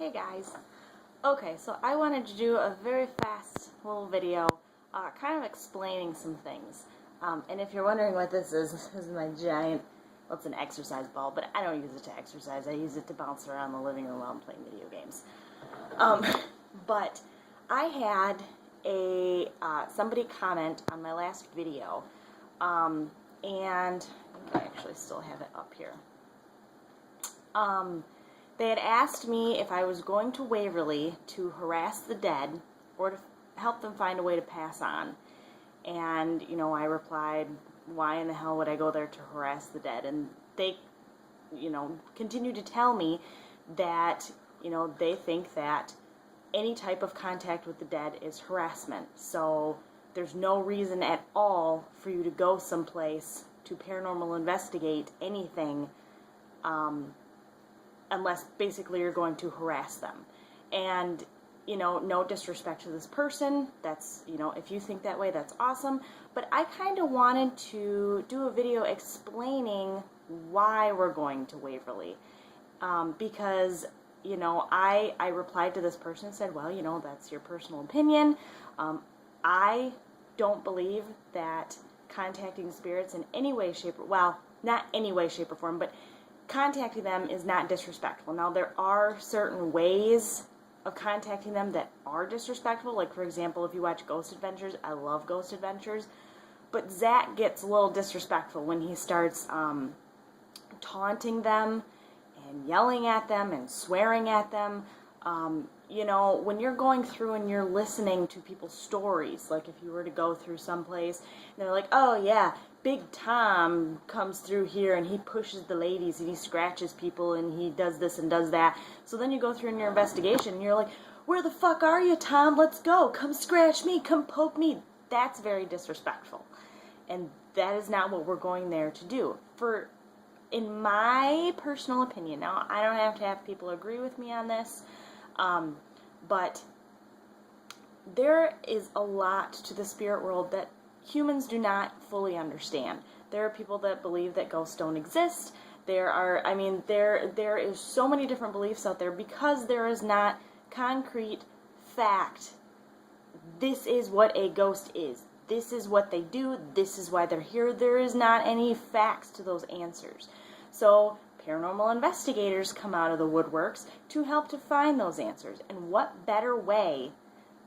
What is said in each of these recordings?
Hey guys. Okay, so I wanted to do a very fast little video kind of explaining some things. And if you're wondering what this is my giant, well, it's an exercise ball, but I don't use it to exercise. I use it to bounce around the living room while I'm playing video games. But I had somebody comment on my last video, and I think I actually still have it up here. They had asked me if I was going to Waverly to harass the dead or to help them find a way to pass on. And, I replied, why in the hell would I go there to harass the dead? And they, continued to tell me that, they think that any type of contact with the dead is harassment. So there's no reason at all for you to go someplace to paranormal investigate anything, unless basically you're going to harass them. And, no disrespect to this person, that's, if you think that way, that's awesome. But I kind of wanted to do a video explaining why we're going to Waverly. Because, I replied to this person and said, well, that's your personal opinion. I don't believe that contacting spirits in any way, shape, or, well, not any way, shape, or form, but contacting them is not disrespectful. Now, there are certain ways of contacting them that are disrespectful. Like, for example, if you watch Ghost Adventures, I love Ghost Adventures, but Zach gets a little disrespectful when he starts taunting them and yelling at them and swearing at them. When you're going through and you're listening to people's stories, like if you were to go through someplace and they're like, oh yeah, Big Tom comes through here and he pushes the ladies and he scratches people and he does this and does that. So then you go through in your investigation and you're like, where the fuck are you, Tom? Let's go. Come scratch me. Come poke me. That's very disrespectful. And that is not what we're going there to do. In my personal opinion, now I don't have to have people agree with me on this, but there is a lot to the spirit world that humans do not fully understand. There are people that believe that ghosts don't exist. There is so many different beliefs out there because there is not concrete fact. This is what a ghost is. This is what they do. This is why they're here. There is not any facts to those answers. So paranormal investigators come out of the woodworks to help to find those answers. And what better way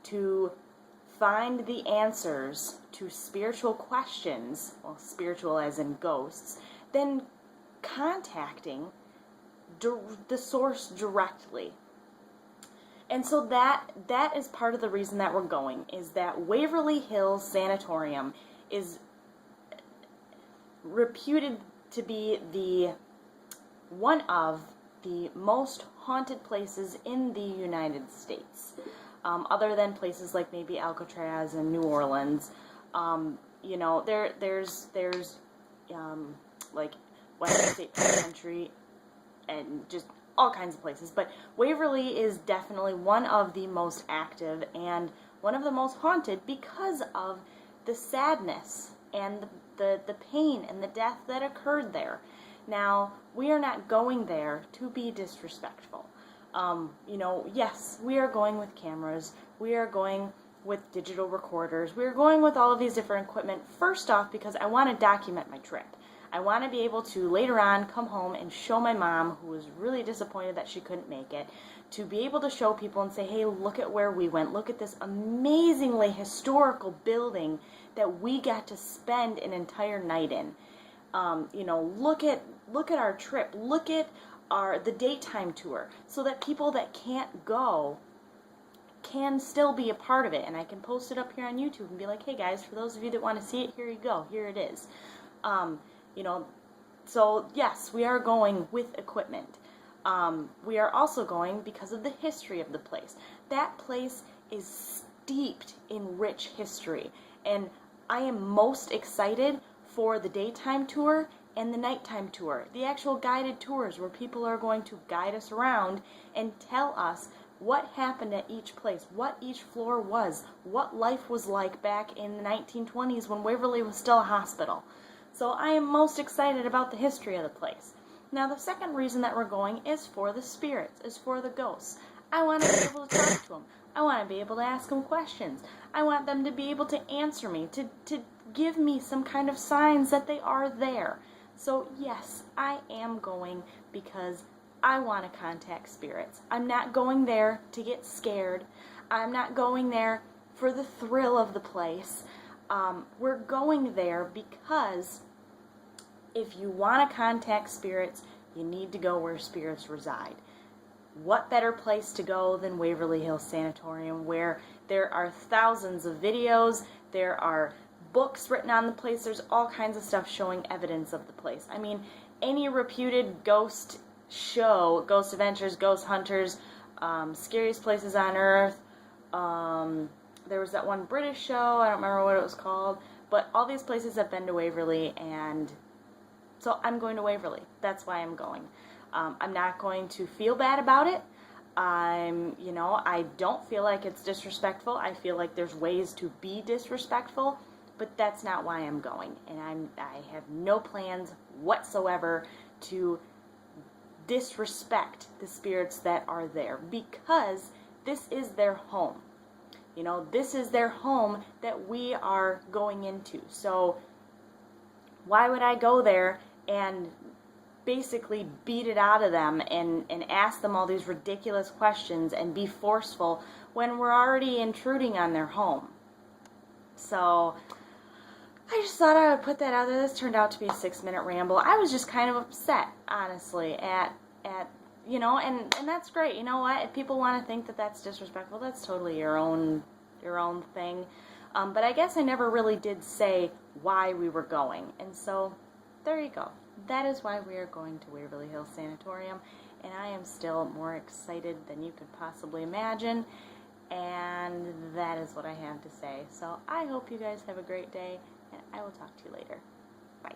to find the answers to spiritual questions, well, spiritual as in ghosts, than contacting the source directly. And so that is part of the reason that we're going, is that Waverly Hills Sanatorium is reputed to be one of the most haunted places in the United States. Other than places like maybe Alcatraz and New Orleans, there's like Western State Penitentiary and just all kinds of places. But Waverly is definitely one of the most active and one of the most haunted because of the sadness and the pain and the death that occurred there. Now, we are not going there to be disrespectful. Yes, we are going with cameras, we are going with digital recorders, we are going with all of these different equipment, first off because I want to document my trip. I want to be able to later on come home and show my mom, who was really disappointed that she couldn't make it, to be able to show people and say, hey, look at where we went, look at this amazingly historical building that we got to spend an entire night in. Look at our trip, look at the daytime tour, so that people that can't go can still be a part of it. And I can post it up here on YouTube and be like, hey guys, for those of you that want to see it, here you go, here it is. So yes, we are going with equipment. We are also going because of the history of the place. That place is steeped in rich history, and I am most excited for the daytime tour and the nighttime tour, the actual guided tours where people are going to guide us around and tell us what happened at each place, what each floor was, what life was like back in the 1920s when Waverly was still a hospital. So I am most excited about the history of the place. Now, the second reason that we're going is for the spirits, is for the ghosts. I want to be able to talk to them. I want to be able to ask them questions. I want them to be able to answer me, to give me some kind of signs that they are there. So yes, I am going because I want to contact spirits. I'm not going there to get scared. I'm not going there for the thrill of the place. We're going there because if you want to contact spirits, you need to go where spirits reside. What better place to go than Waverly Hills Sanatorium, where there are thousands of videos, there are books written on the place, there's all kinds of stuff showing evidence of the place. I mean, any reputed ghost show, Ghost Adventures, Ghost Hunters, Scariest Places on Earth, there was that one British show, I don't remember what it was called, but all these places have been to Waverly, and so I'm going to Waverly. That's why I'm going. I'm not going to feel bad about it. I don't feel like it's disrespectful. I feel like there's ways to be disrespectful, but that's not why I'm going. And I have no plans whatsoever to disrespect the spirits that are there, because this is their home. This is their home that we are going into. So why would I go there and basically beat it out of them and ask them all these ridiculous questions and be forceful when we're already intruding on their home? So I just thought I would put that out there. This turned out to be a 6-minute ramble. I was just kind of upset, honestly, at and that's great. You know what? If people want to think that that's disrespectful, that's totally your own thing. But I guess I never really did say why we were going, and so there you go. That is why we are going to Waverly Hills Sanatorium, and I am still more excited than you could possibly imagine, and that is what I have to say. So I hope you guys have a great day, and I will talk to you later. Bye.